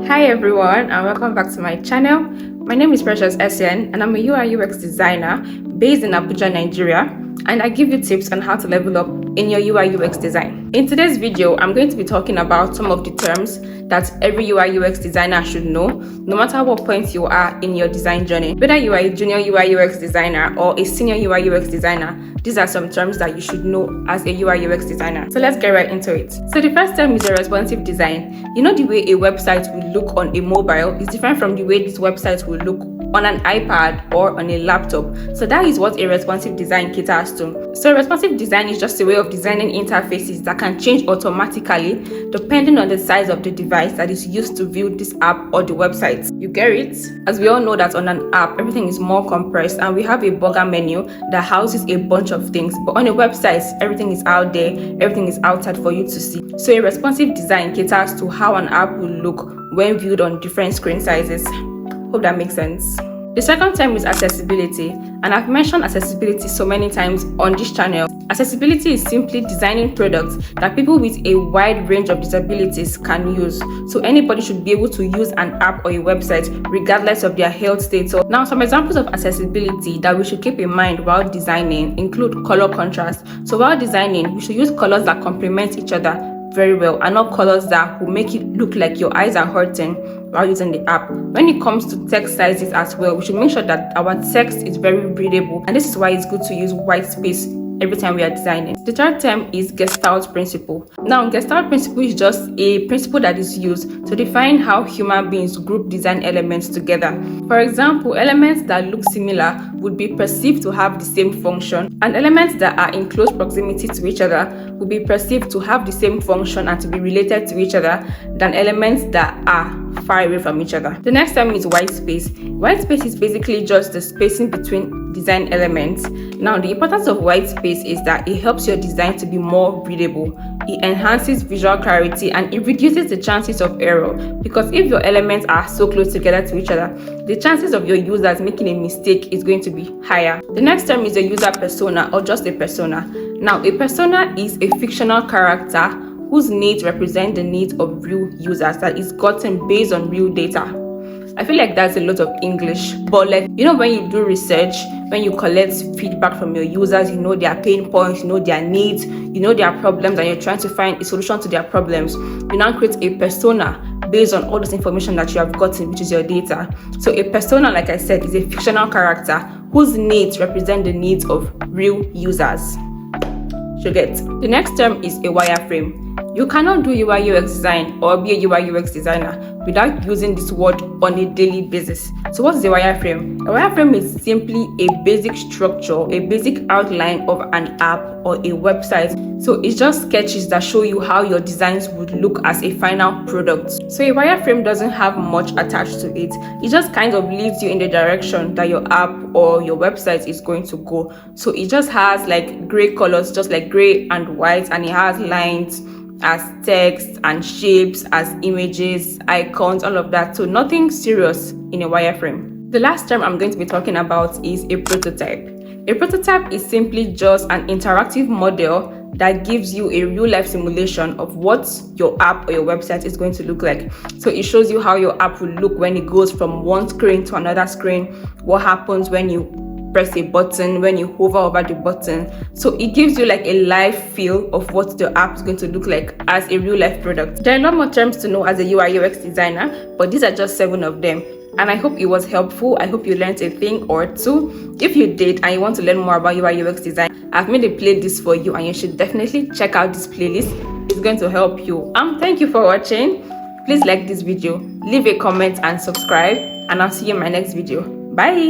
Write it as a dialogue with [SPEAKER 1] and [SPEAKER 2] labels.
[SPEAKER 1] Hi everyone, and welcome back to my channel. My name is Precious Essien and I'm a UI/UX designer based in Abuja, Nigeria, and I give you tips on how to level up in your UI/UX design. In today's video, I'm going to be talking about some of the terms that every UI/UX designer should know, no matter what point you are in your design journey. Whether you are a junior UI/UX designer or a senior UI/UX designer, these are some terms that you should know as a UI/UX designer. So let's get right into it. So the first term is a responsive design. You know, the way a website will look on a mobile is different from the way this website will look on an iPad or on a laptop. So that is what a responsive design caters to. So a responsive design is just a way of designing interfaces that can change automatically depending on the size of the device that is used to view this app or the website. You get it? As we all know that on an app, everything is more compressed and we have a burger menu that houses a bunch of things. But on a website, everything is out there, everything is outside for you to see. So a responsive design caters to how an app will look when viewed on different screen sizes. Hope that makes sense. The second term is accessibility, and I've mentioned accessibility so many times on this channel. Accessibility is simply designing products that people with a wide range of disabilities can use. So anybody should be able to use an app or a website regardless of their health status. Now, some examples of accessibility that we should keep in mind while designing include color contrast. So while designing, we should use colors that complement each other very well and not colors that will make it look like your eyes are hurting while using the app. When it comes to text sizes as well, we should make sure that our text is very readable, and this is why it's good to use white space every time we are designing. The third term is GESTALT principle. Now, GESTALT principle is just a principle that is used to define how human beings group design elements together. For example, elements that look similar would be perceived to have the same function, and elements that are in close proximity to each other would be perceived to have the same function and to be related to each other than elements that are far away from each other. The next term is white space. White space is basically just the spacing between design elements. Now, the importance of white space is that it helps your design to be more readable. It enhances visual clarity and it reduces the chances of error, because if your elements are so close together to each other, the chances of your users making a mistake is going to be higher. The next term is a user persona, or just a persona. Now, a persona is a fictional character whose needs represent the needs of real users that is gotten based on real data. I feel like that's a lot of English, but like, you know, when you do research, when you collect feedback from your users, you know their pain points, you know their needs, you know their problems, and you're trying to find a solution to their problems. You now create a persona based on all this information that you have gotten, which is your data. So a persona, like I said, is a fictional character whose needs represent the needs of real users. You get. The next term is a wireframe. You cannot do UI/UX design or be a UI/UX designer without using this word on a daily basis. So what is a wireframe? A wireframe is simply a basic structure, a basic outline of an app or a website. So it's just sketches that show you how your designs would look as a final product. So a wireframe doesn't have much attached to it. It just kind of leads you in the direction that your app or your website is going to go. So it just has like gray colors, just like gray and white, and it has lines as text and shapes as images, icons, all of that. So nothing serious in a wireframe. The last term I'm going to be talking about is a prototype. A prototype is simply just an interactive model that gives you a real-life simulation of what your app or your website is going to look like. So it shows you how your app will look when it goes from one screen to another screen, what happens when you press a button, when you hover over the button. So it gives you like a live feel of what the app is going to look like as a real life product. There are a lot more terms to know as a UI/UX designer, but these are just 7 of them. And I hope it was helpful. I hope you learned a thing or two. If you did and you want to learn more about UI/UX design, I've made a playlist for you and you should definitely check out this playlist. It's going to help you. Thank you for watching. Please like this video, leave a comment and subscribe, and I'll see you in my next video. Bye.